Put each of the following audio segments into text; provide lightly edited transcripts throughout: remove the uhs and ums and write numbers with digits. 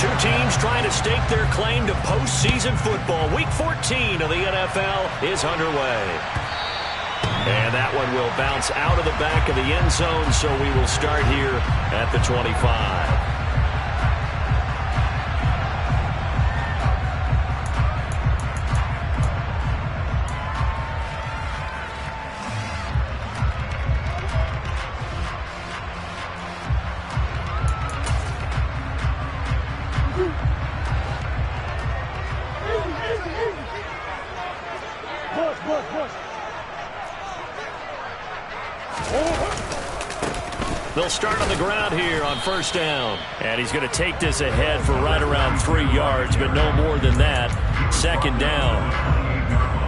Two teams trying to stake their claim to postseason football. Week 14 of the NFL is underway. And that one will bounce out of the back of the end zone, so we will start here at the 25. They'll start on the ground here on first down. And he's going to take this ahead for right around 3 yards, but no more than that. Second down.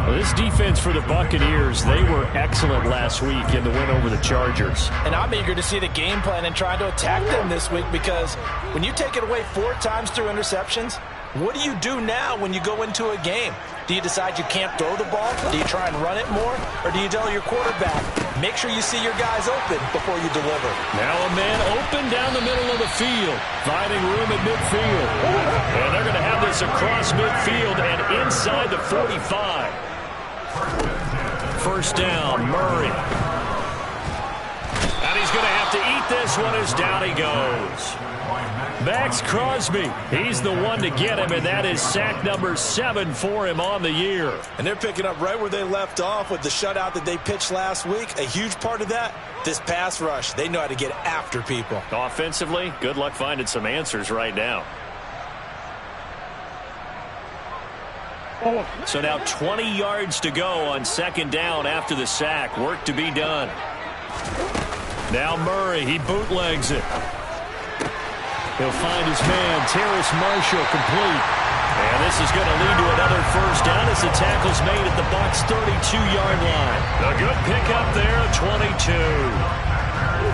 Well, this defense for the Buccaneers, they were excellent last week in the win over the Chargers. And I'm eager to see the game plan and try to attack them this week, because when you take it away 4 times through interceptions, what do you do now when you go into a game? Do you decide you can't throw the ball? Do you try and run it more? Or do you tell your quarterback, make sure you see your guys open before you deliver? Now a man open down the middle of the field, finding room at midfield. And they're going to have this across midfield and inside the 45. First down, Murray. And he's going to have to eat this one as down he goes. Max Crosby, he's the one to get him, and that is sack number 7 for him on the year. And they're picking up right where they left off with the shutout that they pitched last week. A huge part of that, this pass rush. They know how to get after people. Offensively, good luck finding some answers right now. So now 20 yards to go on second down after the sack. Work to be done. Now Murray, he bootlegs it. He'll find his man, Terrace Marshall, complete. And this is going to lead to another first down as the tackle's made at the Bucs' 32-yard line. A good pickup there, 22.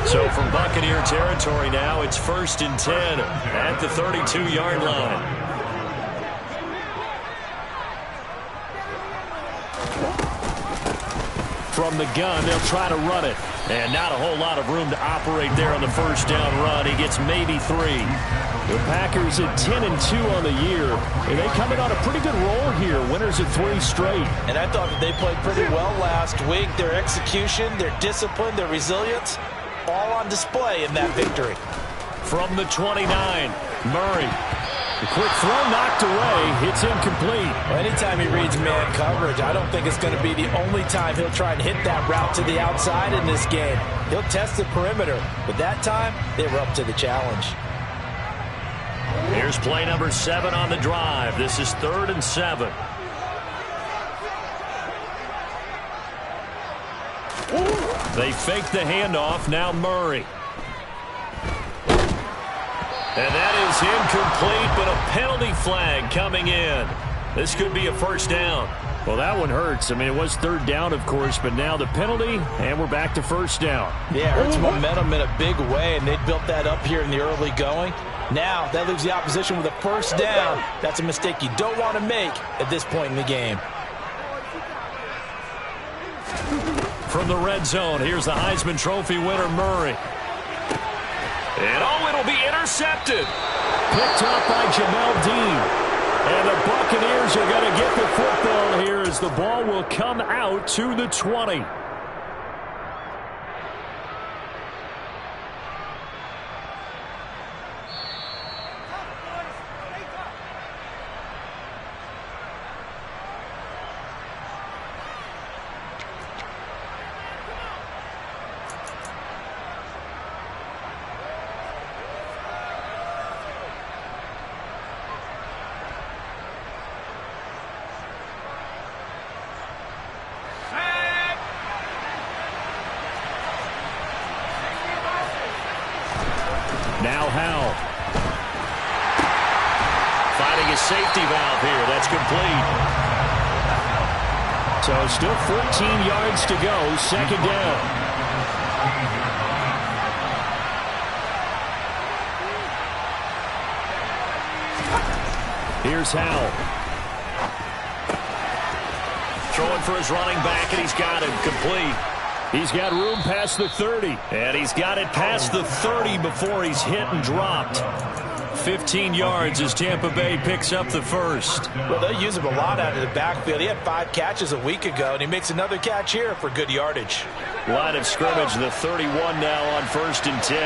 So from Buccaneer territory now, it's 1st and 10 at the 32-yard line. From the gun, they'll try to run it. And not a whole lot of room to operate there on the first down run. He gets maybe 3. The Packers at 10-2 on the year. And they come in on a pretty good roll here. Winners at 3 straight. And I thought that they played pretty well last week. Their execution, their discipline, their resilience, all on display in that victory. From the 29, Murray. The quick throw knocked away. It's incomplete. Well, anytime he reads man coverage, I don't think it's going to be the only time he'll try and hit that route to the outside in this game. He'll test the perimeter, but that time they were up to the challenge. Here's play number 7 on the drive. This is 3rd and 7. They fake the handoff. Now Murray. And that is incomplete, but a penalty flag coming in. This could be a first down. Well, that one hurts. I mean, it was 3rd down, of course, but now the penalty, and we're back to first down. Yeah, it hurts momentum in a big way, and they built that up here in the early going. Now, that leaves the opposition with a first down. That's a mistake you don't want to make at this point in the game. From the red zone, here's the Heisman Trophy winner, Murray. And it'll be intercepted. Picked up by Jamel Dean. And the Buccaneers are going to get the football here as the ball will come out to the 20. Now Howell. Finding a safety valve here. That's complete. So still 14 yards to go. Second down. Here's Howell. Throwing for his running back, and he's got him complete. He's got room past the 30. And he's got it past the 30 before he's hit and dropped. 15 yards as Tampa Bay picks up the first. Well, they use him a lot out of the backfield. He had 5 catches a week ago, and he makes another catch here for good yardage. Line of scrimmage, the 31 now on 1st and 10.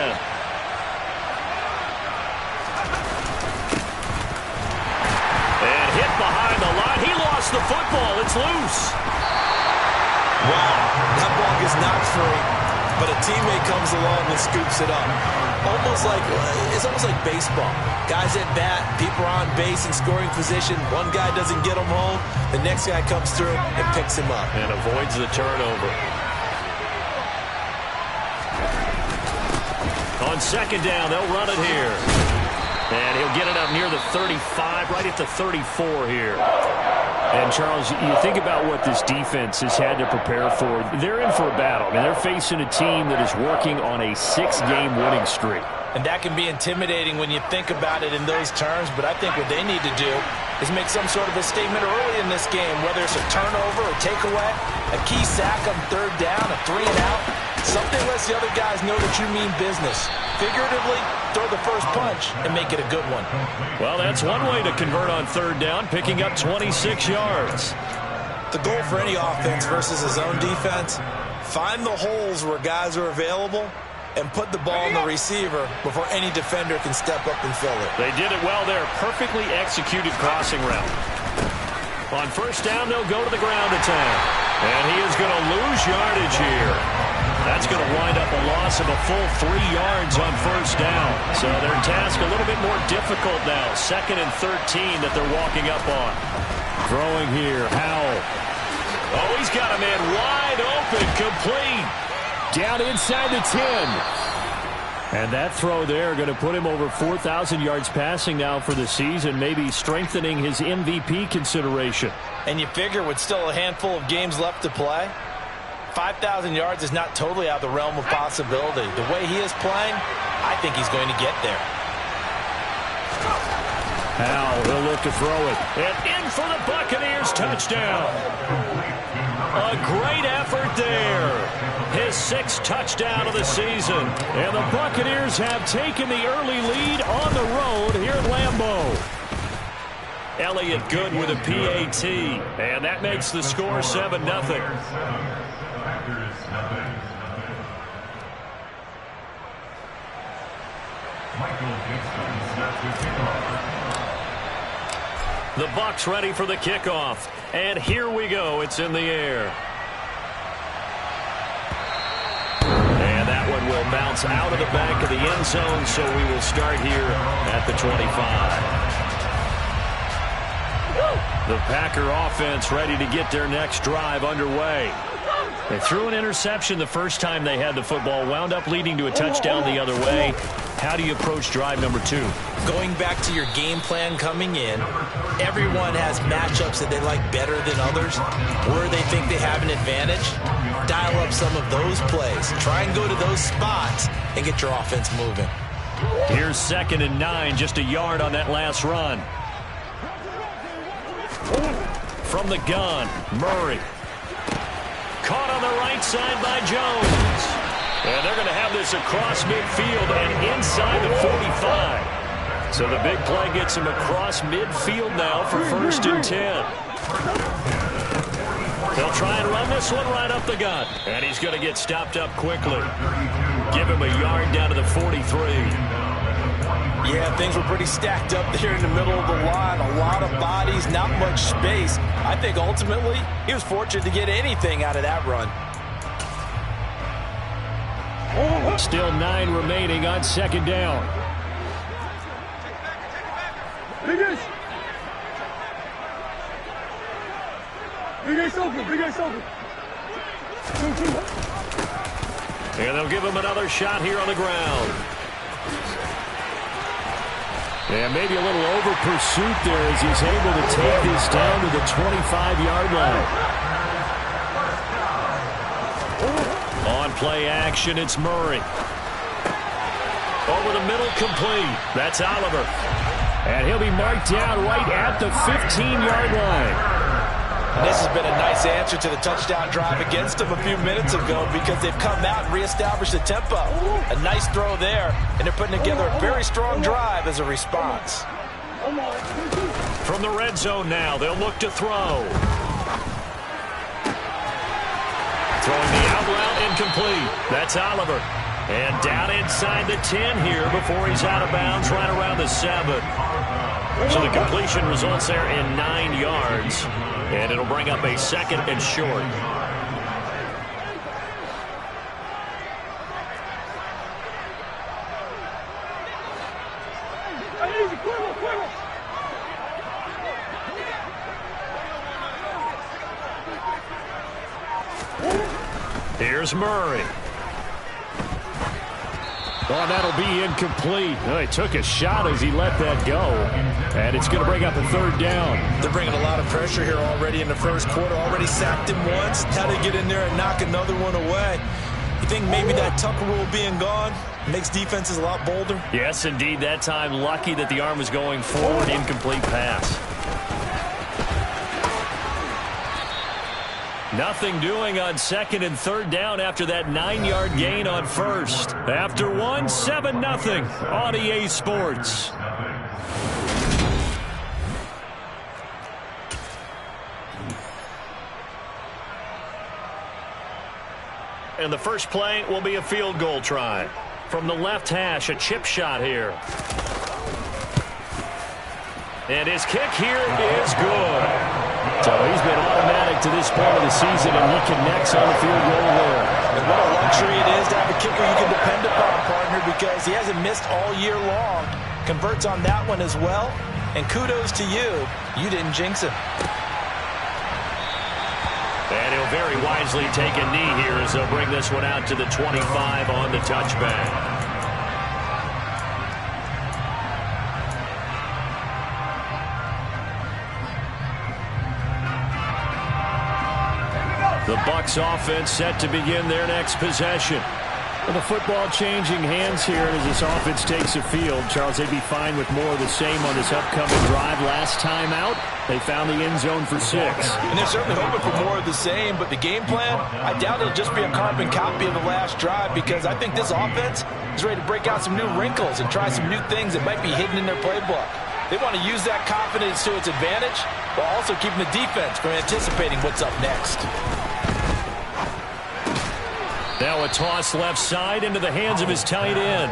And hit behind the line. He lost the football. It's loose. Wow, that ball gets knocked free, but a teammate comes along and scoops it up. It's almost like baseball. Guys at bat, people are on base in scoring position. One guy doesn't get him home. The next guy comes through and picks him up. And avoids the turnover. On 2nd down, they'll run it here. And he'll get it up near the 35, right at the 34 here. And, Charles, you think about what this defense has had to prepare for. They're in for a battle. I mean, they're facing a team that is working on a 6-game winning streak. And that can be intimidating when you think about it in those terms. But I think what they need to do is make some sort of a statement early in this game, whether it's a turnover or takeaway, a key sack on 3rd down, a 3-and-out. Something lets the other guys know that you mean business. Figuratively, throw the first punch and make it a good one. Well, that's one way to convert on 3rd down, picking up 26 yards. The goal for any offense versus a zone defense, find the holes where guys are available and put the ball in the receiver before any defender can step up and fill it. They did it well there. Perfectly executed crossing route. On 1st down, they'll go to the ground attack. And he is going to lose yardage here. That's going to wind up a loss of a full 3 yards on 1st down. So their task a little bit more difficult now. 2nd and 13 that they're walking up on. Throwing here, Howell. Oh, he's got a man wide open, complete. Down inside the 10. And that throw there going to put him over 4,000 yards passing now for the season, maybe strengthening his MVP consideration. And you figure with still a handful of games left to play, 5,000 yards is not totally out of the realm of possibility. The way he is playing, I think he's going to get there. Howell, he'll look to throw it. And in for the Buccaneers, touchdown. A great effort there. His 6th touchdown of the season. And the Buccaneers have taken the early lead on the road here at Lambeau. Elliott good with a PAT. And that makes the score 7-0. The Bucs ready for the kickoff. And here we go. It's in the air. And that one will bounce out of the back of the end zone, so we will start here at the 25. The Packer offense ready to get their next drive underway. They threw an interception the first time they had the football, wound up leading to a touchdown the other way. How do you approach drive number 2? Going back to your game plan coming in, everyone has matchups that they like better than others, where they think they have an advantage. Dial up some of those plays. Try and go to those spots and get your offense moving. Here's 2nd and 9, just a yard on that last run. From the gun, Murray. Caught on the right side by Jones. And they're going to have this across midfield and inside the 45. So the big play gets him across midfield now for 1st and 10. They'll try and run this one right up the gut. And he's going to get stopped up quickly. Give him a yard down to the 43. Yeah, things were pretty stacked up there in the middle of the line. A lot of bodies, not much space. I think ultimately he was fortunate to get anything out of that run. Still 9 remaining on 2nd down. Big Ace open. And they'll give him another shot here on the ground. And maybe a little over pursuit there as he's able to take this down to the 25-yard line. On play action, it's Murray. Over the middle, complete. That's Oliver. And he'll be marked down right at the 15-yard line. And this has been a nice answer to the touchdown drive against them a few minutes ago because they've come out and reestablished the tempo. A nice throw there, and they're putting together a very strong drive as a response. From the red zone now, they'll look to throw. Throwing the out route incomplete. That's Oliver. And down inside the 10 here before he's out of bounds right around the 7. So the completion results there in 9 yards. And it'll bring up a 2nd and short. Here's Murray. Oh, that'll be incomplete. Oh, he took a shot as he let that go. And it's going to bring up a 3rd down. They're bringing a lot of pressure here already in the first quarter. Already sacked him once. How to get in there and knock another one away. You think maybe that Tucker rule being gone makes defenses a lot bolder? Yes, indeed. That time lucky that the arm was going forward. Incomplete pass. Nothing doing on 2nd and 3rd down after that 9-yard gain on 1st. After 1, 7-0 on EA Sports. And the first play will be a field goal try. From the left hash, a chip shot here. And his kick here is good. So he's been automatic to this point of the season, and he connects on the field goal there. And what a luxury it is to have a kicker you can depend upon, partner, because he hasn't missed all year long. Converts on that one as well. And kudos to you. You didn't jinx him. And he'll very wisely take a knee here as they'll bring this one out to the 25 on the touchback. The Bucs offense set to begin their next possession. And the football changing hands here as this offense takes the field. Charles, they'd be fine with more of the same on this upcoming drive. Last time out, they found the end zone for 6. And they're certainly hoping for more of the same, but the game plan, I doubt it'll just be a carbon copy of the last drive because I think this offense is ready to break out some new wrinkles and try some new things that might be hidden in their playbook. They want to use that confidence to its advantage while also keeping the defense from anticipating what's up next. Now a toss left side into the hands of his tight end.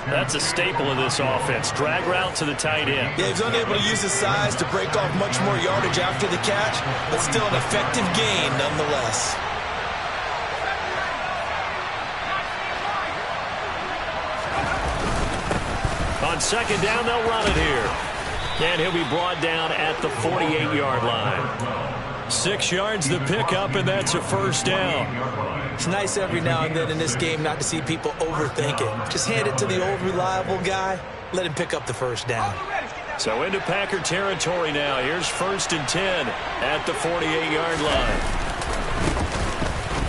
That's a staple of this offense. Drag route to the tight end. Yeah, he's unable to use his size to break off much more yardage after the catch, but still an effective gain nonetheless. On 2nd down, they'll run it here. And he'll be brought down at the 48-yard line. 6 yards the pickup, and that's a 1st down. It's nice every now and then in this game not to see people overthink it. Just hand it to the old reliable guy. Let him pick up the 1st down. So into Packer territory now. Here's 1st and 10 at the 48-yard line.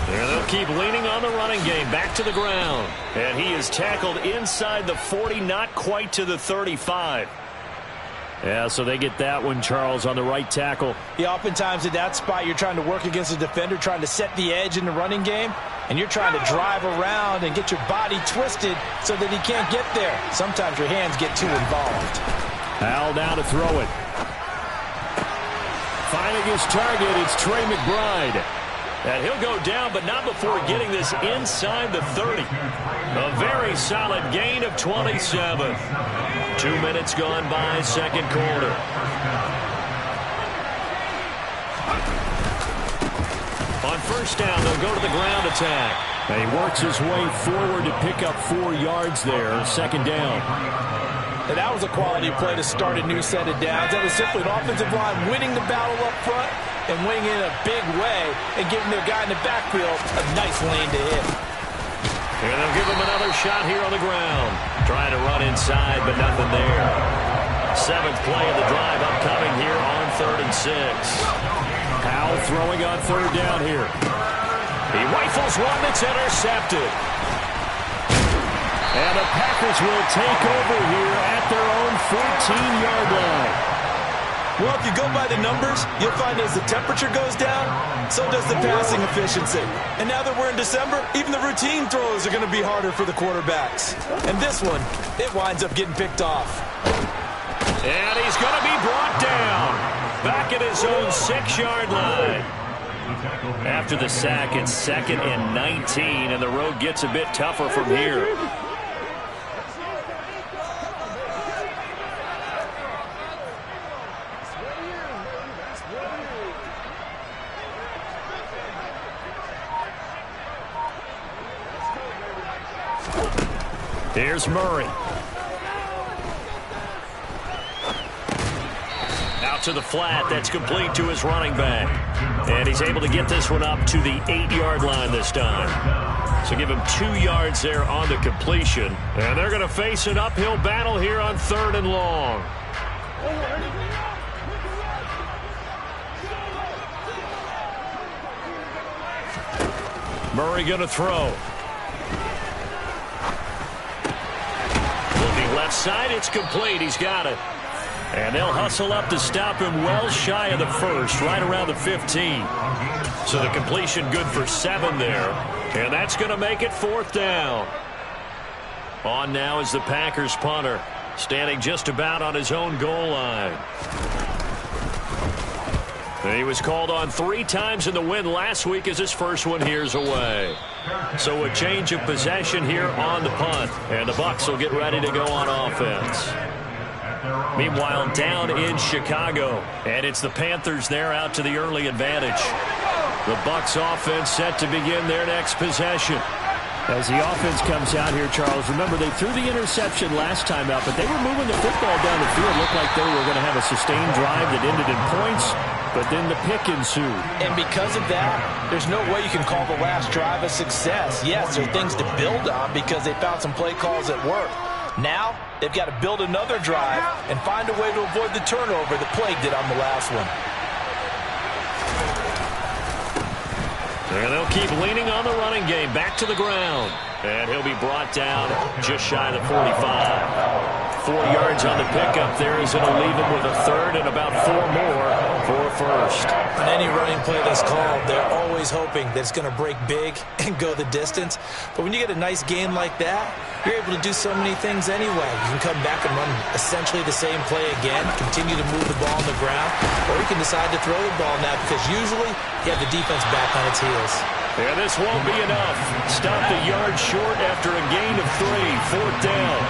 And they'll keep leaning on the running game. Back to the ground. And he is tackled inside the 40, not quite to the 35. Yeah, so they get that one, Charles, on the right tackle. Yeah, oftentimes at that spot, you're trying to work against a defender, trying to set the edge in the running game, and you're trying to drive around and get your body twisted so that he can't get there. Sometimes your hands get too involved. Al down to throw it. Finding his target, it's Trey McBride. And he'll go down, but not before getting this inside the 30. A very solid gain of 27. 2 minutes gone by, 2nd quarter. On 1st down, they'll go to the ground attack. And he works his way forward to pick up 4 yards there, 2nd down. And that was a quality play to start a new set of downs. That was simply an offensive line winning the battle up front and winning in a big way and giving their guy in the backfield a nice lane to hit. And they'll give him another shot here on the ground. Trying to run inside, but nothing there. 7th play of the drive upcoming here on 3rd and 6. Powell throwing on 3rd down here. He rifles one that's intercepted. And the Packers will take over here at their own 14-yard line. Well, if you go by the numbers, you'll find as the temperature goes down, so does the passing efficiency. And now that we're in December, even the routine throws are going to be harder for the quarterbacks. And this one, it winds up getting picked off. And he's going to be brought down. Back at his own 6-yard line. After the sack, it's 2nd and 19, and the road gets a bit tougher from here. Here's Murray. Out to the flat. That's complete to his running back. And he's able to get this one up to the 8-yard line this time. So give him 2 yards there on the completion. And they're going to face an uphill battle here on 3rd and long. Murray going to throw. Left side, it's complete. He's got it. And they'll hustle up to stop him well shy of the 1st, right around the 15. So the completion good for 7 there. And that's going to make it 4th down. On now is the Packers punter, standing just about on his own goal line. And he was called on 3 times in the win last week as his first one here's away. So a change of possession here on the punt. And the Bucs will get ready to go on offense. Meanwhile, down in Chicago. And it's the Panthers there out to the early advantage. The Bucs offense set to begin their next possession. As the offense comes out here, Charles, remember they threw the interception last time out, but they were moving the football down the field. Looked like they were going to have a sustained drive that ended in points, but then the pick ensued. And because of that, there's no way you can call the last drive a success. Yes, there are things to build on because they found some play calls that work. Now, they've got to build another drive and find a way to avoid the turnover that plagued it on the last one. And they'll keep leaning on the running game. Back to the ground. And he'll be brought down just shy of the 45. 4 yards on the pickup there is going to leave him with a 3rd and about 4 more for a 1st. On any running play that's called, they're always hoping that it's going to break big and go the distance. But when you get a nice game like that, you're able to do so many things anyway. You can come back and run essentially the same play again, continue to move the ball on the ground, or you can decide to throw the ball now because usually you have the defense back on its heels. And this won't be enough. Stopped a yard short after a gain of 3. 4th down.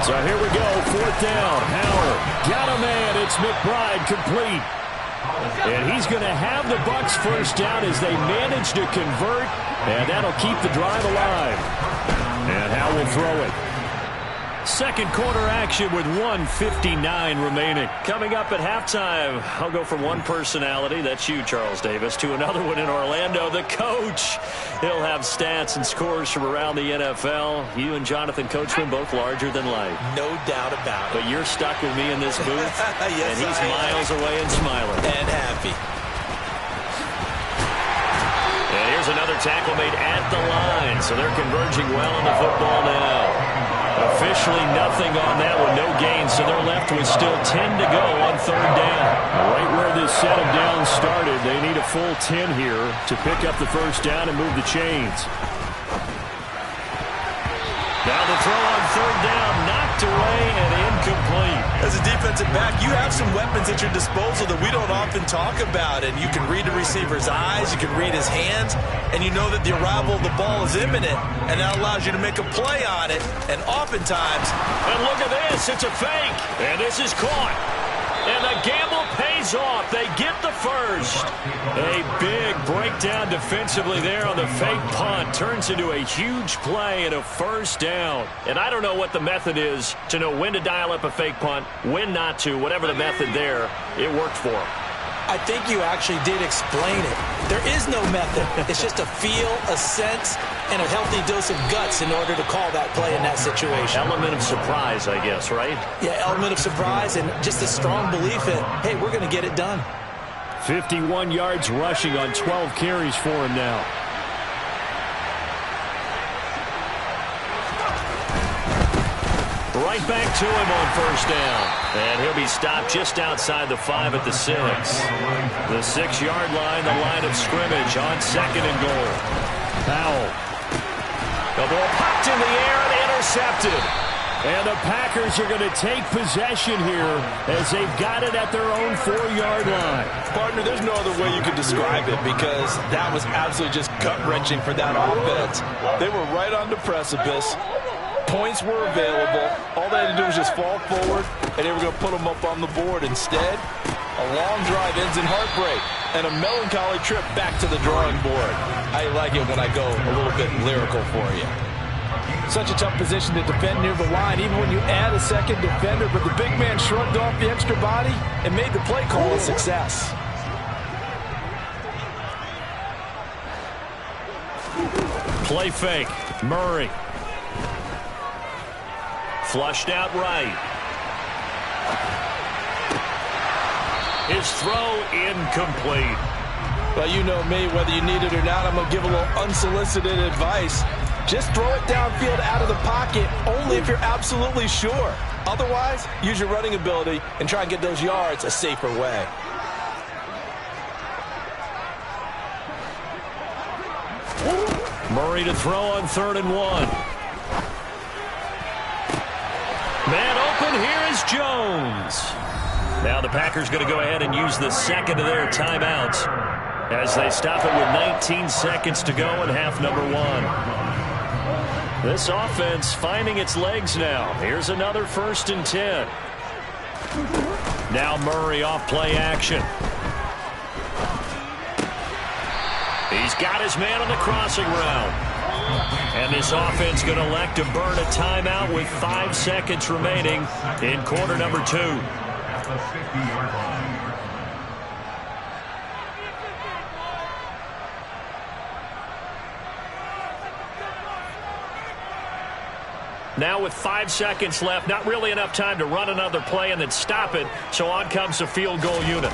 So here we go. 4th down. Howard got a man. It's McBride complete. And he's going to have the Bucs first down as they manage to convert. And that'll keep the drive alive. And Howard will throw it. Second quarter action with 1:59 remaining. Coming up at halftime, I'll go from one personality, that's you, Charles Davis, to another one in Orlando, the coach. He'll have stats and scores from around the NFL. You and Jonathan Coachman both larger than life. No doubt about it. But you're stuck with me in this booth, yes, and he's miles away and smiling. And happy. And here's another tackle made at the line, so they're converging well on the football now. Officially nothing on that one, no gain, so they're left with still 10 to go on 3rd down. Right where this set of downs started, they need a full 10 here to pick up the first down and move the chains. Now the throw on 3rd down, knocked away and incomplete. As a defensive back, you have some weapons at your disposal that we don't often talk about, and you can read the receiver's eyes, you can read his hands, and you know that the arrival of the ball is imminent, and that allows you to make a play on it, and oftentimes... And look at this, it's a fake, and this is caught. And the gamble pays off. They get the first. A big breakdown defensively there on the fake punt. Turns into a huge play and a first down. And I don't know what the method is to know when to dial up a fake punt, when not to. Whatever the method there, it worked for them. I think you actually did explain it. There is no method. It's just a feel, a sense, and a healthy dose of guts in order to call that play in that situation. Element of surprise, I guess, right? Yeah, element of surprise and just a strong belief in, hey, we're going to get it done. 51 yards rushing on 12 carries for him now. Right back to him on first down. And he'll be stopped just outside the 5 at the 6. The 6-yard line, the line of scrimmage on 2nd and goal. Powell. The ball popped in the air and intercepted. And the Packers are going to take possession here as they've got it at their own 4-yard line. Partner, there's no other way you could describe it because that was absolutely just gut-wrenching for that offense. They were right on the precipice. Points were available. All they had to do was just fall forward, and they were going to put them up on the board. Instead, a long drive ends in heartbreak and a melancholy trip back to the drawing board. I like it when I go a little bit lyrical for you. Such a tough position to defend near the line, even when you add a second defender, but the big man shrugged off the extra body and made the play call a success. Play fake. Murray. Flushed out right. His throw incomplete. Well, you know me, whether you need it or not, I'm going to give a little unsolicited advice. Just throw it downfield out of the pocket only if you're absolutely sure. Otherwise, use your running ability and try and get those yards a safer way. Murray to throw on 3rd and 1. Man open, here is Jones. Now the Packers going to go ahead and use the second of their timeouts as they stop it with 19 seconds to go in half number 1. This offense finding its legs now. Here's another 1st and 10. Now Murray off play action. He's got his man on the crossing route. And this offense going to elect to burn a timeout with 5 seconds remaining in quarter number 2. At the 50-yard line. Now with 5 seconds left, not really enough time to run another play and then stop it, so on comes the field goal unit.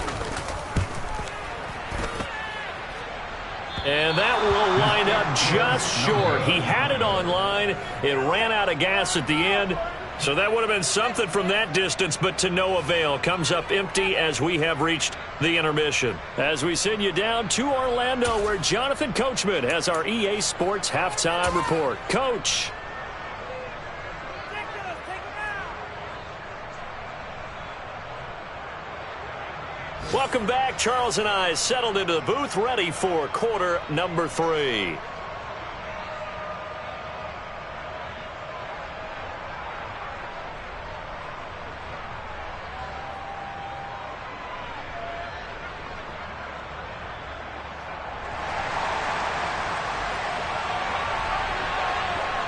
And that will line up just short. He had it on line. It ran out of gas at the end, so that would have been something from that distance, but to no avail. Comes up empty as we have reached the intermission. As we send you down to Orlando, where Jonathan Coachman has our EA Sports halftime report. Coach. Welcome back. Charles and I settled into the booth, ready for quarter number 3.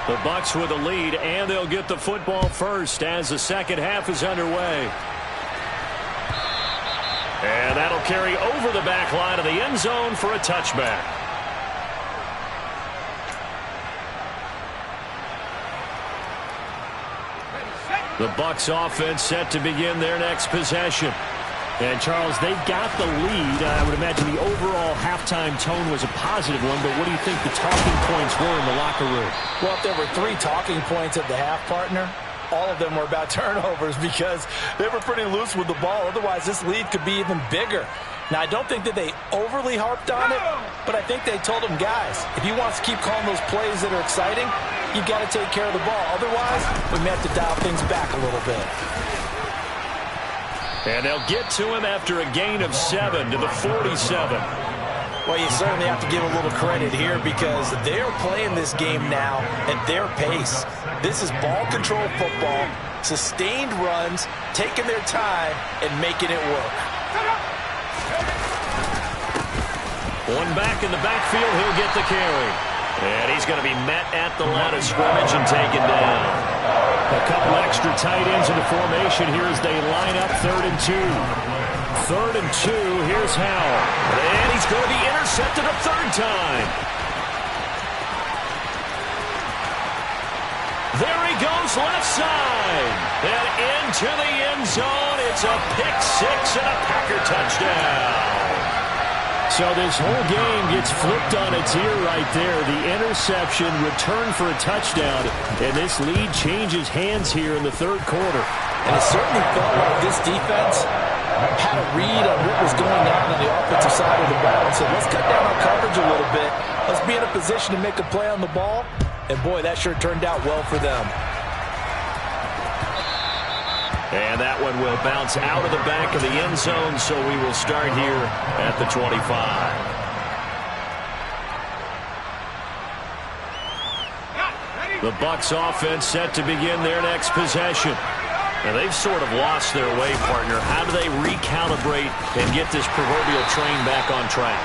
The Bucs with a lead, and they'll get the football first as the second half is underway. And that'll carry over the back line of the end zone for a touchback. The Bucs offense set to begin their next possession. And, Charles, they've got the lead. I would imagine the overall halftime tone was a positive one, but what do you think the talking points were in the locker room? Well, if there were 3 talking points at the half, partner, all of them were about turnovers because they were pretty loose with the ball. Otherwise, this lead could be even bigger. Now, I don't think that they overly harped on it, but I think they told them, guys, if he wants to keep calling those plays that are exciting, you've got to take care of the ball. Otherwise, we may have to dial things back a little bit. And they'll get to him after a gain of 7 to the 47. Well, you certainly have to give a little credit here because they're playing this game now at their pace. This is ball control football, sustained runs, taking their time, and making it work. One back in the backfield, he'll get the carry. And he's going to be met at the line of scrimmage and taken down. A couple extra tight ends in the formation here as they line up 3rd and 2. 3rd and 2, here's Howell. And he's going to be intercepted a 3rd time. There he goes, left side. And into the end zone. It's a pick 6 and a Packer touchdown. So this whole game gets flipped on its ear right there. The interception, return for a touchdown, and this lead changes hands here in the third quarter. And it certainly felt like this defense had a read on what was going on the offensive side of the ball. And so let's cut down our coverage a little bit. Let's be in a position to make a play on the ball. And, boy, that sure turned out well for them. And that one will bounce out of the back of the end zone, so we will start here at the 25. The Bucs offense set to begin their next possession. Now, they've sort of lost their way, partner. How do they recalibrate and get this proverbial train back on track?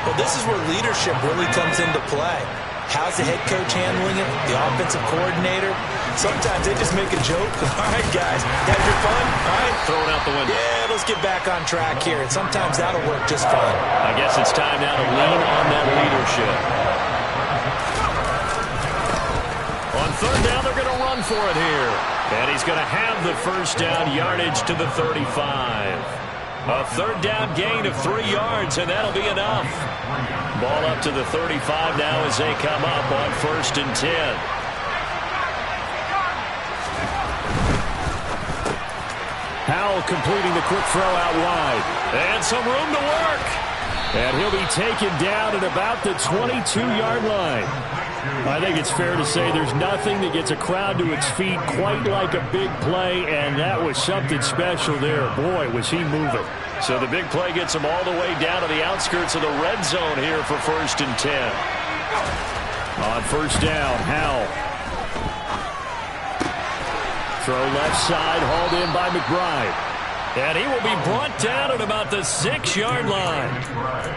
Well, this is where leadership really comes into play. How's the head coach handling it? The offensive coordinator? Sometimes they just make a joke. All right, guys, have your fun? All right. Throw it out the window. Yeah, let's get back on track here. And sometimes that'll work just fine. I guess it's time now to lean on that leadership. On third down, they're going to run for it here. And he's going to have the first down yardage to the 35. A third down gain of 3 yards, and that'll be enough. Ball up to the 35 now as they come up on 1st and 10. Howell completing the quick throw out wide. And some room to work. And he'll be taken down at about the 22-yard line. I think it's fair to say there's nothing that gets a crowd to its feet quite like a big play, and that was something special there. Boy, was he moving. So the big play gets him all the way down to the outskirts of the red zone here for 1st and 10. On first down, Howell. Throw left side, hauled in by McBride. And he will be brought down at about the 6-yard line.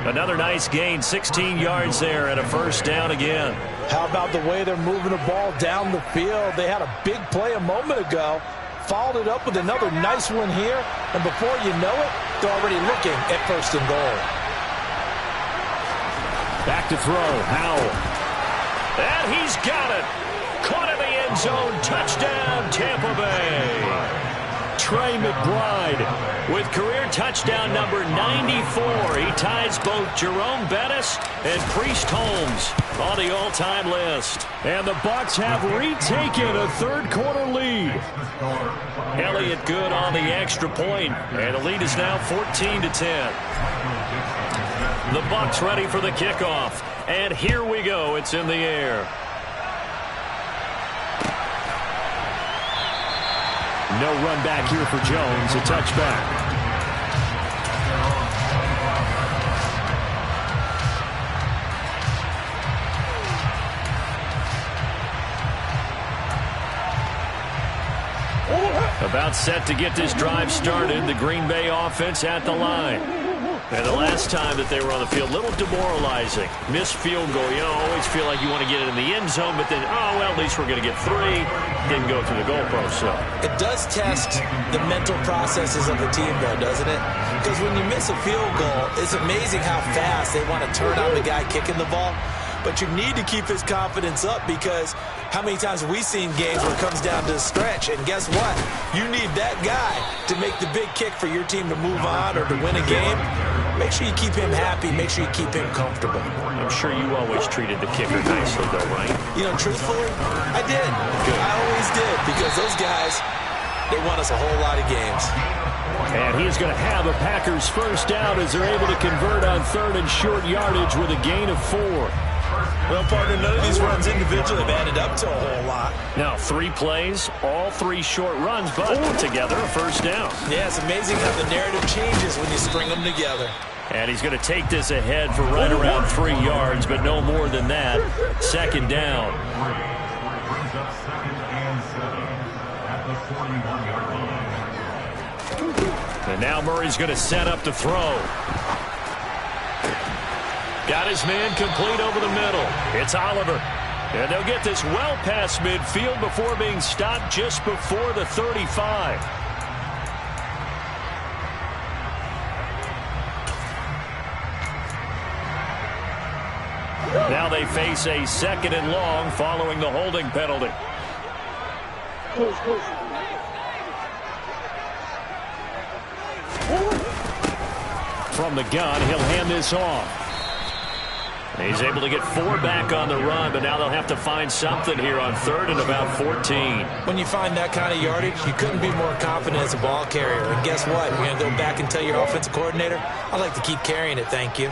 Another nice gain, 16 yards there, and a first down again. How about the way they're moving the ball down the field? They had a big play a moment ago, followed it up with another nice one here, and before you know it, they're already looking at 1st and goal. Back to throw, Howell. And he's got it. Caught in the end zone. Touchdown, Tampa Bay. Trey McBride with career touchdown number 94. He ties both Jerome Bettis and Priest Holmes on the all-time list. And the Bucs have retaken a third-quarter lead. Elliott good on the extra point, and the lead is now 14-10. The Bucs ready for the kickoff, and here we go. It's in the air. No run back here for Jones. A touchback. About set to get this drive started. The Green Bay offense at the line. And the last time that they were on the field, a little demoralizing. Missed field goal. You know, always feel like you want to get it in the end zone, but then, oh, well, at least we're going to get 3. Didn't go through the goalpost, so. It does test the mental processes of the team, though, doesn't it? Because when you miss a field goal, it's amazing how fast they want to turn on the guy kicking the ball. But you need to keep his confidence up, because how many times have we seen games where it comes down to a stretch, and guess what? You need that guy to make the big kick for your team to move on or to win a game. Make sure you keep him happy. Make sure you keep him comfortable. I'm sure you always treated the kicker nicely, though, right? You know, truthfully, I did. Good. I always did, because those guys, they won us a whole lot of games. And he's going to have a Packers first down as they're able to convert on third and short yardage with a gain of 4. Well, partner, none of these runs individually have added up to a whole lot. Now, 3 plays, all 3 short runs, but together a first down. Yeah, it's amazing how the narrative changes when you string them together. And he's going to take this ahead for right around 3 yards, but no more than that. Second down. Brings up 2nd and 7 at the 41-yard line. And now Murray's going to set up to throw. Got his man complete over the middle. It's Oliver. And they'll get this well past midfield before being stopped just before the 35. Now they face a 2nd and long following the holding penalty. From the gun, he'll hand this off. He's able to get 4 back on the run, but now they'll have to find something here on 3rd and about 14. When you find that kind of yardage, you couldn't be more confident as a ball carrier. And guess what? You're going to go back and tell your offensive coordinator, I'd like to keep carrying it, thank you.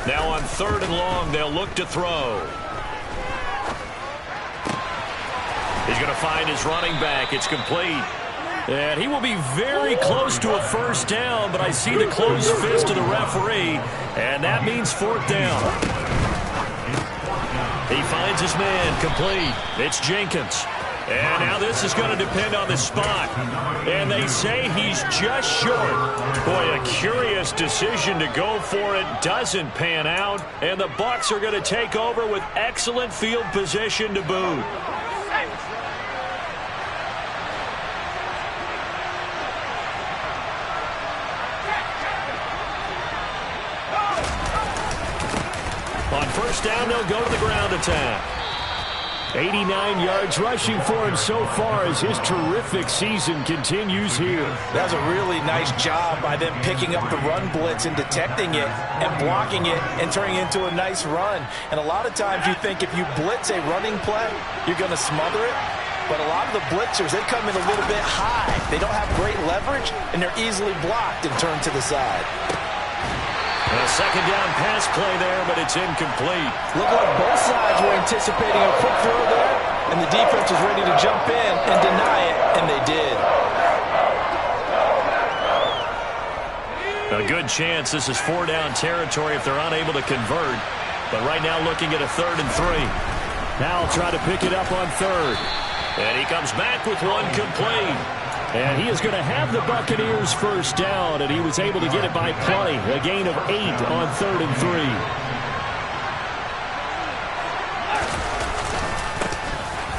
Now on 3rd and long, they'll look to throw. He's going to find his running back. It's complete. And he will be very close to a first down, but I see the closed fist of the referee, and that means 4th down. He finds his man, complete. It's Jenkins. And now this is going to depend on the spot. And they say he's just short. Boy, a curious decision to go for it. Doesn't pan out. And the Bucs are going to take over with excellent field position to boot. On first down, they'll go to the ground attack. 89 yards rushing for him so far as his terrific season continues here. That was a really nice job by them picking up the run blitz and detecting it and blocking it and turning it into a nice run. And a lot of times you think if you blitz a running play, you're going to smother it. But a lot of the blitzers, they come in a little bit high. They don't have great leverage, and they're easily blocked and turned to the side. A second down pass play there, but it's incomplete. Looked like both sides were anticipating a quick throw there, and the defense was ready to jump in and deny it, and they did. A good chance this is 4-down territory if they're unable to convert. But right now looking at a 3rd and 3. Now I'll try to pick it up on 3rd. And he comes back with one complete. And he is going to have the Buccaneers first down, and he was able to get it by plenty. A gain of 8 on 3rd and 3.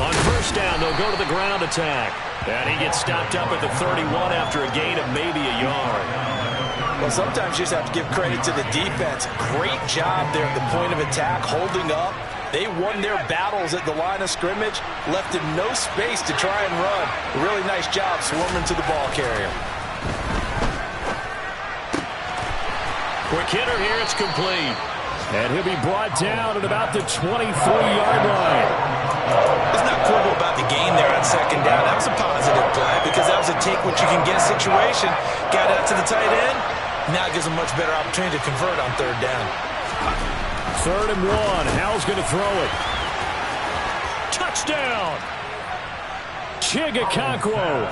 On first down, they'll go to the ground attack. And he gets stopped up at the 31 after a gain of maybe a yard. Well, sometimes you just have to give credit to the defense. Great job there at the point of attack, holding up. They won their battles at the line of scrimmage, left him no space to try and run. A really nice job swarming to the ball carrier. Quick hitter here, it's complete. And he'll be brought down at about the 23-yard line. It's not quibble about the gain there on second down. That was a positive play because that was a take-what-you-can-get situation. Got out to the tight end. Now it gives them much better opportunity to convert on 3rd down. 3rd and 1. Hal's going to throw it. Touchdown! Chigakonkwo.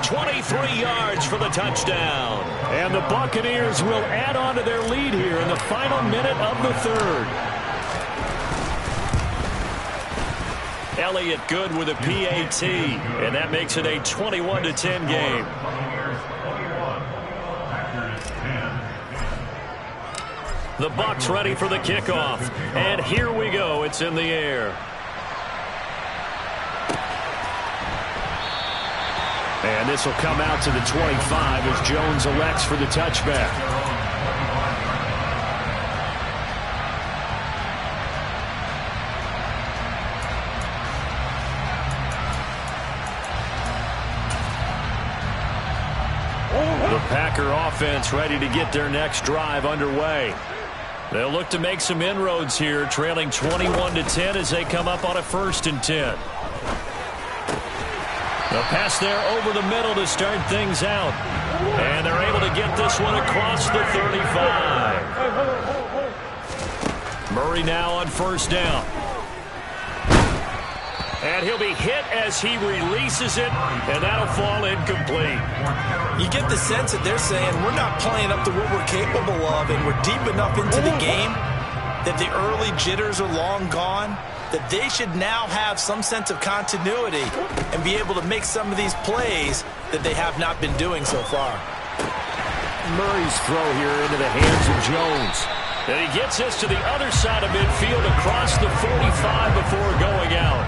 23 yards for the touchdown. And the Buccaneers will add on to their lead here in the final minute of the 3rd. Elliott good with a PAT, and that makes it a 21-10 game. The Bucs ready for the kickoff. And here we go. It's in the air. And this will come out to the 25 as Jones elects for the touchback. The Packer offense ready to get their next drive underway. They'll look to make some inroads here, trailing 21-10 as they come up on a 1st and 10. The pass there over the middle to start things out. And they're able to get this one across the 35. Murray now on first down. And he'll be hit as he releases it, and that'll fall incomplete. You get the sense that they're saying we're not playing up to what we're capable of, and we're deep enough into the game that the early jitters are long gone, that they should now have some sense of continuity and be able to make some of these plays that they have not been doing so far. Murray's throw here into the hands of Jones. And he gets this to the other side of midfield across the 45 before going out.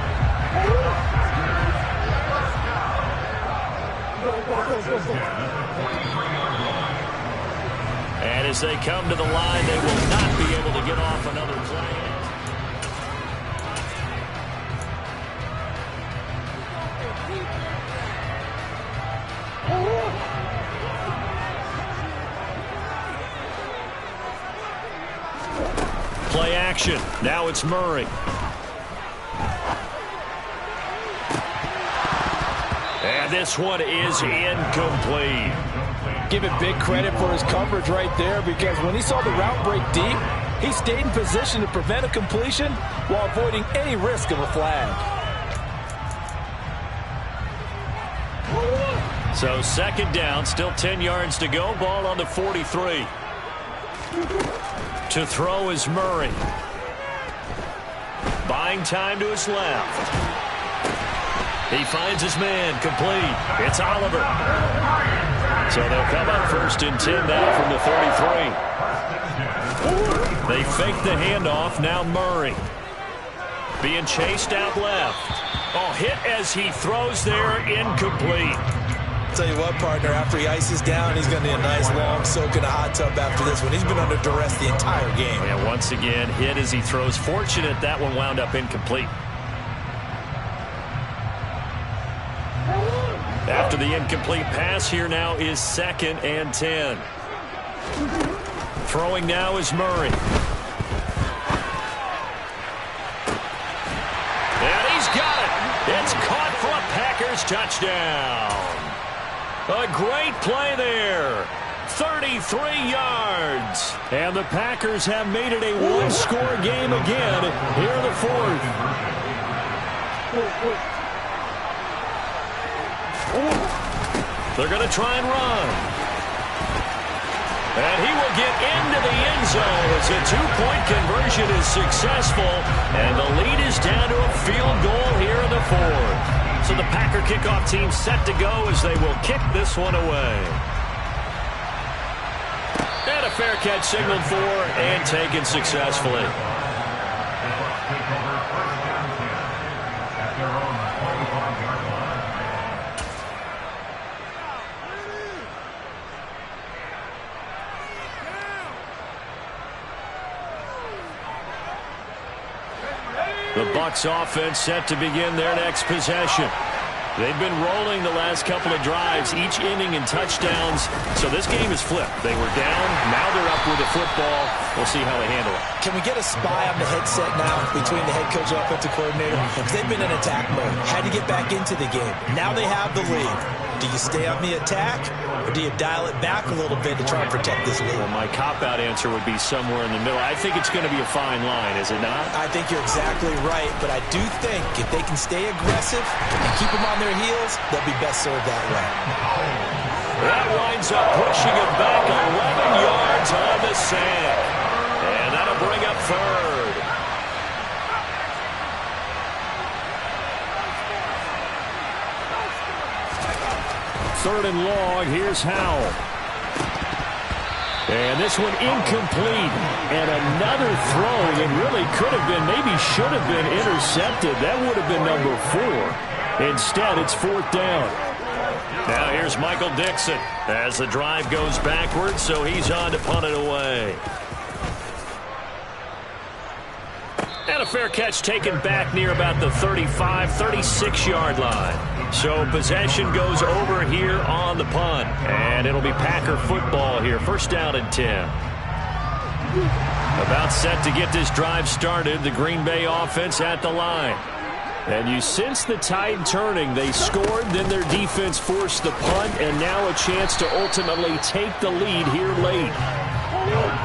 And as they come to the line, they will not be able to get off another play. action. Now it's Murray. And this one is incomplete. Give it big credit for his coverage right there, because when he saw the route break deep, he stayed in position to prevent a completion while avoiding any risk of a flag. So second down, still 10 yards to go. Ball on the 43. To throw is Murray. Buying time to his left. He finds his man, complete. It's Oliver. So they'll come up 1st and 10 now from the 33. They fake the handoff. Now Murray. Being chased out left. Oh, hit as he throws there, incomplete. Tell you what, partner, after he ices down, he's going to need a nice long soak in a hot tub after this one. He's been under duress the entire game. And once again, hit as he throws. Fortunate that one wound up incomplete. After the incomplete pass, here now is 2nd and 10. Throwing now is Murray. And he's got it. It's caught for a Packers touchdown. A great play there. 33 yards. And the Packers have made it a one-score game again here in the 4th. They're going to try and run. And he will get into the end zone as a two-point conversion is successful. And the lead is down to a field goal here in the 4th. So the Packer kickoff team set to go as they will kick this one away. And a fair catch signaled for and taken successfully. The Bucs offense set to begin their next possession. They've been rolling the last couple of drives, each ending in touchdowns. So this game is flipped. They were down. Now they're up with the football. We'll see how they handle it. Can we get a spy on the headset now between the head coach and offensive coordinator? Because they've been in attack mode. Had to get back into the game. Now they have the lead. Do you stay on the attack, or do you dial it back a little bit to try and protect this lead? Well, my cop-out answer would be somewhere in the middle. I think it's going to be a fine line, is it not? I think you're exactly right, but I do think if they can stay aggressive and keep them on their heels, they'll be best served that way. That winds up pushing him back 11 yards on the sack. And that'll bring up 3rd. 3rd and long. Here's Howell. And this one incomplete. And another throw. It really could have been, maybe should have been intercepted. That would have been number 4. Instead, it's 4th down. Now here's Michael Dixon as the drive goes backwards, so he's on to punt it away. And a fair catch taken back near about the 35, 36-yard line. So possession goes over here on the punt. And it'll be Packer football here. 1st down and 10. About set to get this drive started. The Green Bay offense at the line. And you sense the tide turning. They scored, then their defense forced the punt, and now a chance to ultimately take the lead here late.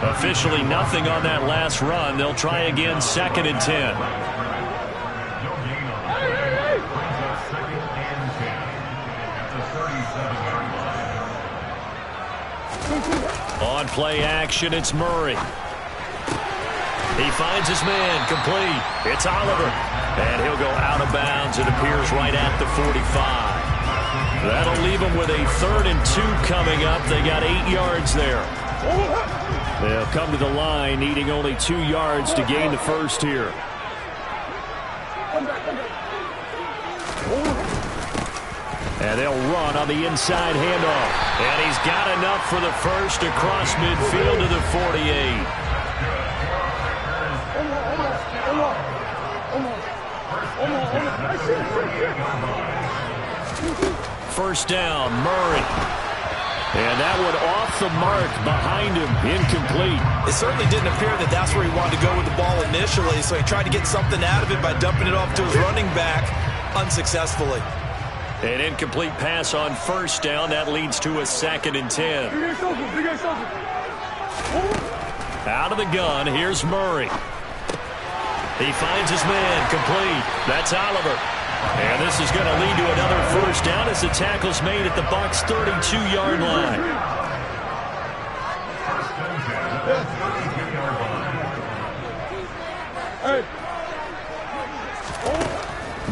Officially nothing on that last run. They'll try again, 2nd and 10. On play action, it's Murray. He finds his man, complete. It's Oliver. And he'll go out of bounds. It appears right at the 45. That'll leave them with a 3rd and 2 coming up. They got 8 yards there. They'll come to the line, needing only 2 yards to gain the first here. And they'll run on the inside handoff. And he's got enough for the first across midfield to the 48. First down, Murray. And that one off the mark behind him, incomplete. It certainly didn't appear that that's where he wanted to go with the ball initially, so he tried to get something out of it by dumping it off to his running back unsuccessfully. An incomplete pass on first down. That leads to a 2nd and 10. Out of the gun, here's Murray. He finds his man, complete. That's Oliver. And this is going to lead to another first down as the tackle's made at the Bucs' 32-yard line.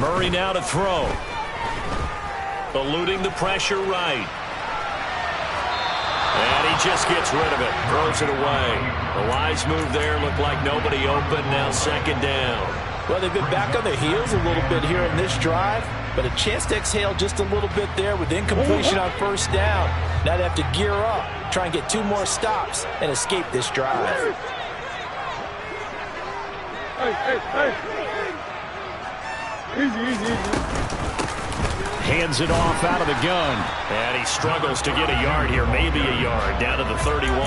Murray now to throw. Eluding the pressure right. And he just gets rid of it. Throws it away. A wise move there. Looked like nobody open. Now 2nd down. Well, they've been back on their heels a little bit here in this drive, but a chance to exhale just a little bit there with incompletion on first down. Now they have to gear up, try and get 2 more stops, and escape this drive. Hey. Easy. Hands it off out of the gun. And he struggles to get a yard here, maybe a yard, down to the 31.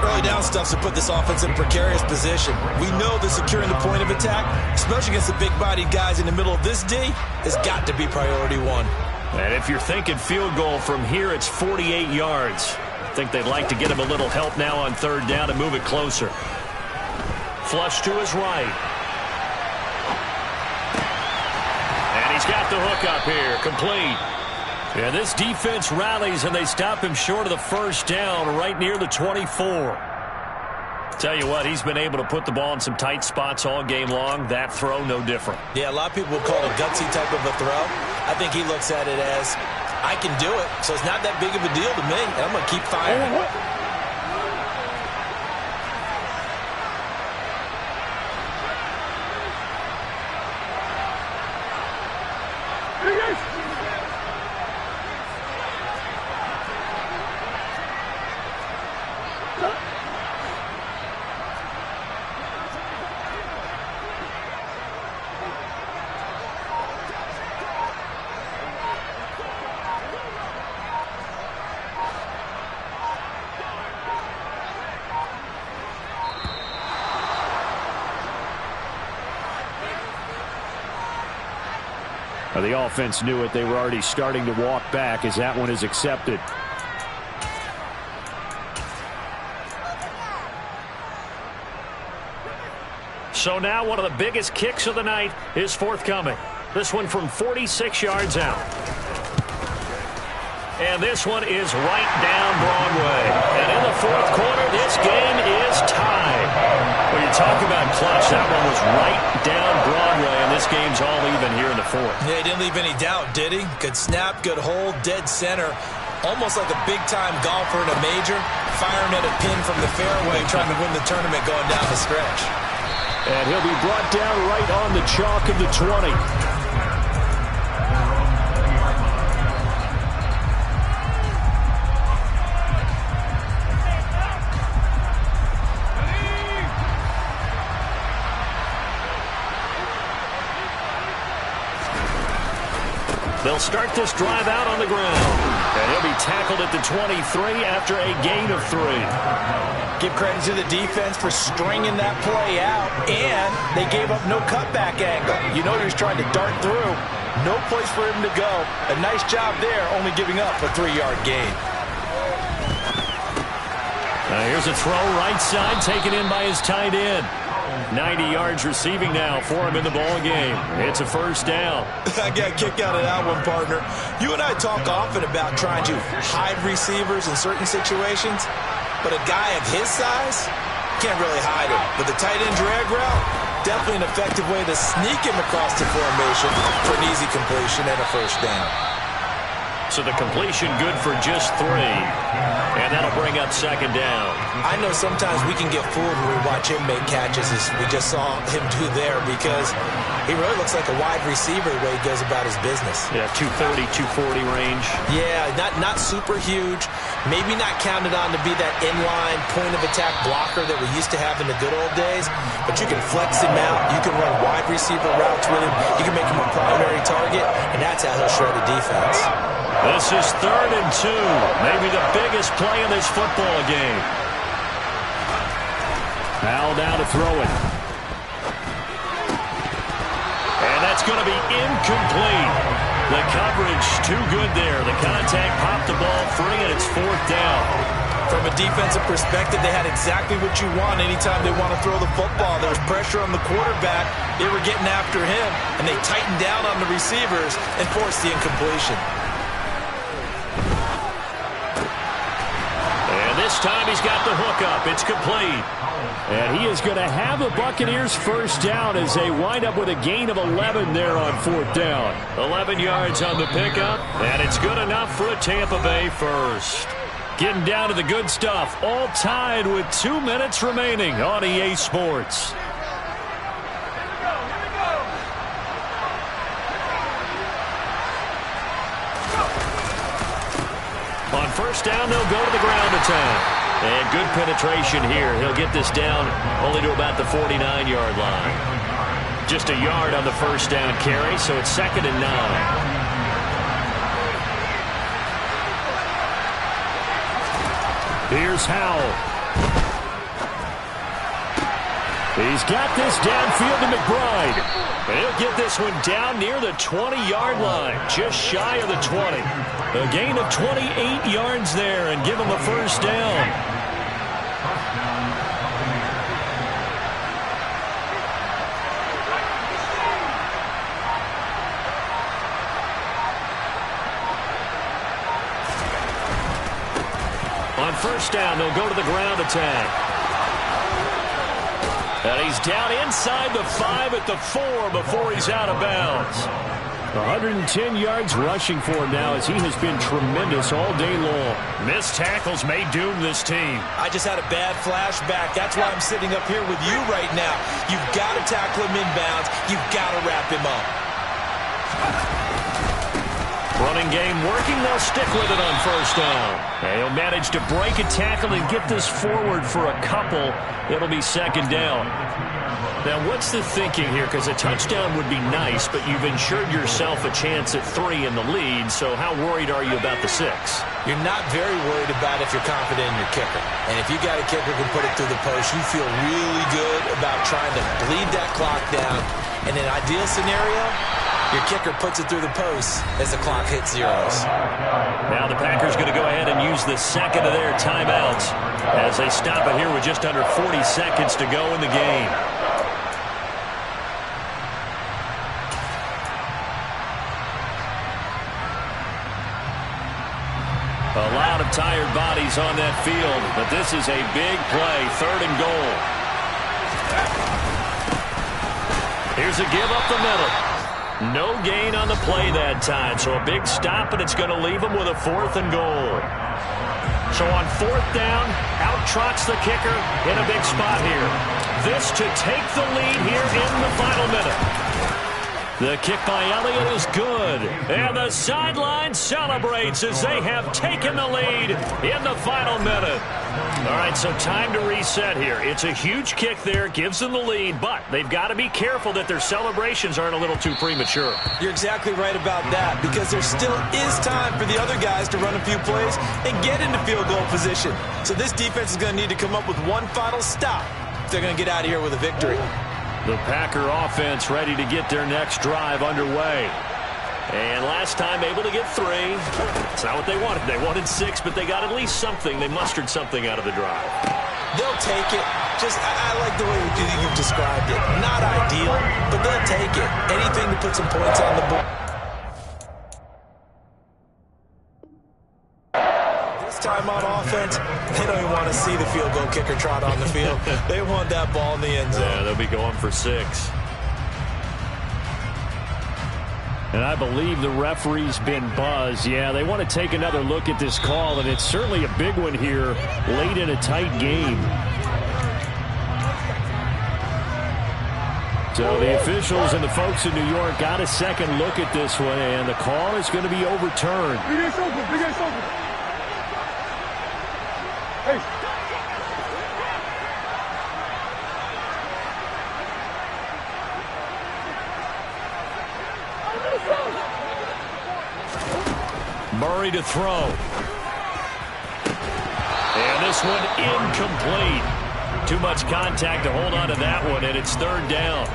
Early down stuff's to put this offense in a precarious position. We know that securing the point of attack, especially against the big-bodied guys in the middle of this D, has got to be priority 1. And if you're thinking field goal from here, it's 48 yards. I think they'd like to get him a little help now on 3rd down and move it closer. Flush to his right. And he's got the hook up here, complete. And this defense rallies, and they stop him short of the first down right near the 24. Tell you what, he's been able to put the ball in some tight spots all game long. That throw, no different. Yeah, a lot of people would call it a gutsy type of a throw. I think he looks at it as, I can do it, so it's not that big of a deal to me, and I'm going to keep firing. The offense knew it. They were already starting to walk back as that one is accepted. So now one of the biggest kicks of the night is forthcoming. This one from 46 yards out. And this one is right down Broadway. And in the 4th quarter, this game is tied. When you talk about clutch, that one was right down Broadway, and this game's all even here in the 4th. Yeah, he didn't leave any doubt, did he? Good snap, good hold, dead center. Almost like a big-time golfer in a major, firing at a pin from the fairway, trying to win the tournament going down the stretch. And he'll be brought down right on the chalk of the 20. They'll start this drive out on the ground. And he'll be tackled at the 23 after a gain of 3. Give credit to the defense for stringing that play out, and they gave up no cutback angle. You know he was trying to dart through. No place for him to go. A nice job there, only giving up a 3-yard gain. Here's a throw right side, taken in by his tight end. 90 yards receiving now for him in the ball game. It's a first down. I got a kick out of that one, partner. You and I talk often about trying to hide receivers in certain situations, but a guy of his size can't really hide him. But the tight end drag route, definitely an effective way to sneak him across the formation for an easy completion and a first down. So the completion good for just 3. And that'll bring up second down. I know sometimes we can get fooled when we watch him make catches, as we just saw him do there, because he really looks like a wide receiver the way he goes about his business. Yeah, 230, 240 range. Yeah, not super huge. Maybe not counted on to be that inline point-of-attack blocker that we used to have in the good old days, but you can flex him out. You can run wide receiver routes with him. You can make him a primary target, and that's how he'll shred a defense. This is 3rd and 2. Maybe the biggest play in this football game. Now down to throw it. And that's going to be incomplete. The coverage too good there. The contact popped the ball free, and it's 4th down. From a defensive perspective, they had exactly what you want anytime they want to throw the football. There was pressure on the quarterback. They were getting after him, and they tightened down on the receivers and forced the incompletion. And this time he's got the hook up. It's complete. And he is going to have the Buccaneers first down as they wind up with a gain of 11 there on 4th down. 11 yards on the pickup, and it's good enough for a Tampa Bay first. Getting down to the good stuff, all tied with 2 minutes remaining on EA Sports. On first down, they'll go to the ground attack. And good penetration here. He'll get this down only to about the 49-yard line. Just a yard on the first down carry, so it's 2nd and 9. Here's Howell. He's got this downfield to McBride. He'll get this one down near the 20-yard line, just shy of the 20. A gain of 28 yards there and give him a first down. On first down, they'll go to the ground attack. And he's down inside the 5 at the 4 before he's out of bounds. 110 yards rushing for him now as he has been tremendous all day long. Missed tackles may doom this team. I just had a bad flashback. That's why I'm sitting up here with you right now. You've got to tackle him inbounds. You've got to wrap him up. Running game working. They'll stick with it on first down. And he'll manage to break a tackle and get this forward for a couple. It'll be 2nd down. Now, what's the thinking here? Because a touchdown would be nice, but you've ensured yourself a chance at 3 in the lead, so how worried are you about the 6? You're not very worried about if you're confident in your kicker. And if you got a kicker who can put it through the post, you feel really good about trying to bleed that clock down. In an ideal scenario, your kicker puts it through the post as the clock hits zeros. Now the Packers going to go ahead and use the second of their timeouts as they stop it here with just under 40 seconds to go in the game. A lot of tired bodies on that field, but this is a big play, 3rd and goal. Here's a give up the middle. No gain on the play that time, so a big stop, and it's going to leave them with a 4th and goal. So on 4th down, out trots the kicker in a big spot here. This to take the lead here in the final minute. The kick by Elliott is good, and the sideline celebrates as they have taken the lead in the final minute. All right, so time to reset here. It's a huge kick there, gives them the lead, but they've got to be careful that their celebrations aren't a little too premature. You're exactly right about that, because there still is time for the other guys to run a few plays and get into field goal position. So this defense is going to need to come up with one final stop if they're going to get out of here with a victory. The Packer offense ready to get their next drive underway. And last time able to get 3. It's not what they wanted. They wanted 6, but they got at least something. They mustered something out of the drive. They'll take it. I like the way you've described it. Not ideal, but they'll take it. Anything to put some points on the board. This time on offense, they don't even want to see the field goal kicker trot on the field. They want that ball in the end zone. Yeah, they'll be going for 6. And I believe the referee's been buzzed. Yeah, they want to take another look at this call, and it's certainly a big one here late in a tight game. So the officials and the folks in New York got a second look at this one, and the call is going to be overturned. Hey. Murray to throw. And this one incomplete. Too much contact to hold on to that one, and it's third down.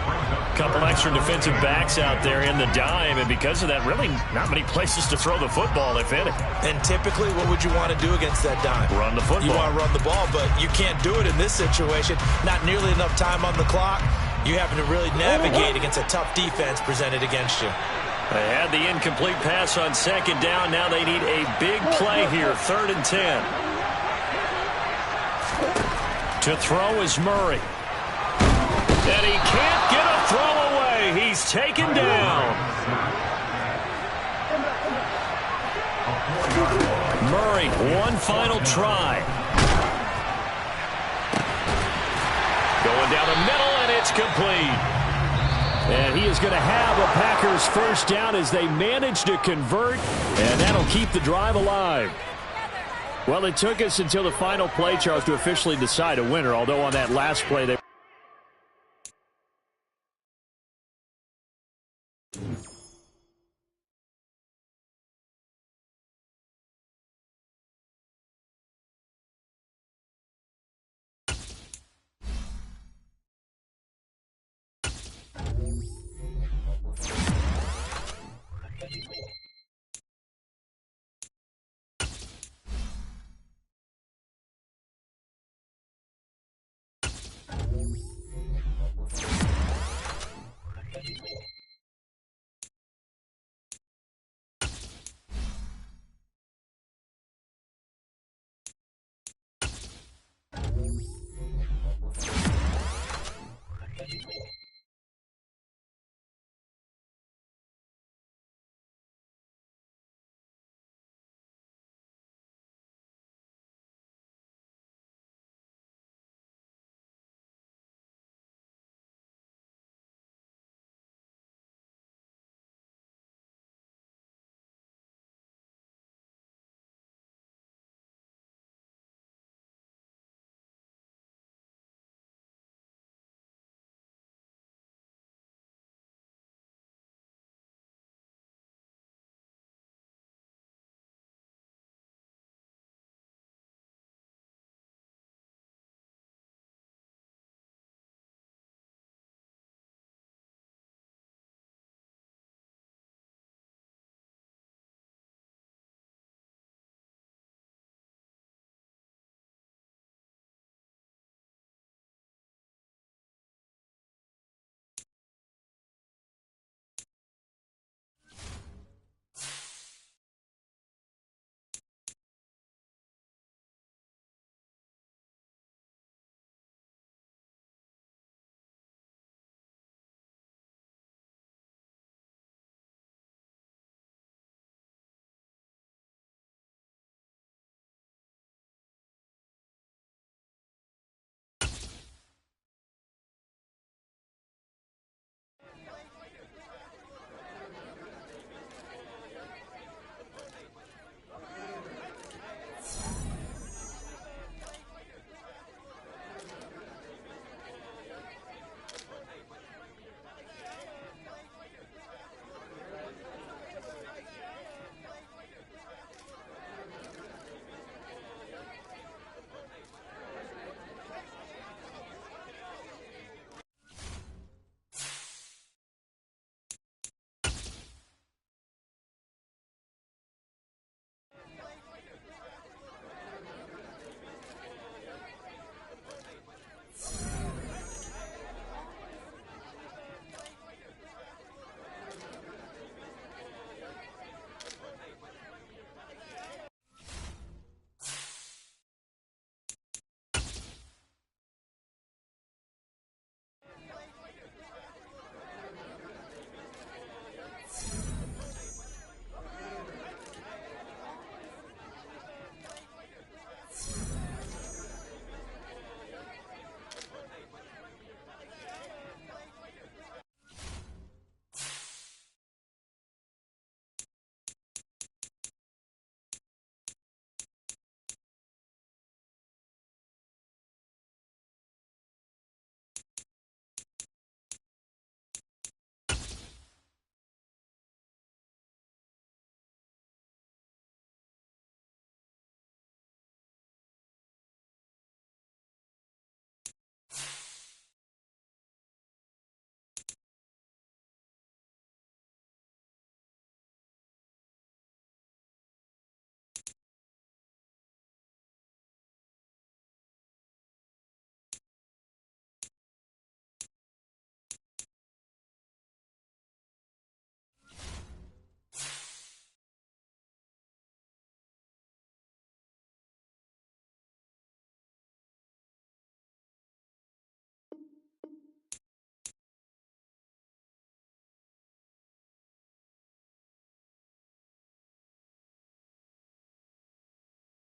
Couple extra defensive backs out there in the dime, and because of that, really not many places to throw the football, if any. And typically, what would you want to do against that dime? Run the football. You want to run the ball, but you can't do it in this situation. Not nearly enough time on the clock. You having to really navigate against a tough defense presented against you. They had the incomplete pass on second down. Now they need a big play here, 3rd and 10. To throw is Murray. And he can't get a throw away. He's taken down. Murray, one final try. Going down the middle, and it's complete. And he is going to have a Packers first down as they manage to convert, and that'll keep the drive alive. Well, it took us until the final play, Charles, to officially decide a winner, although on that last play they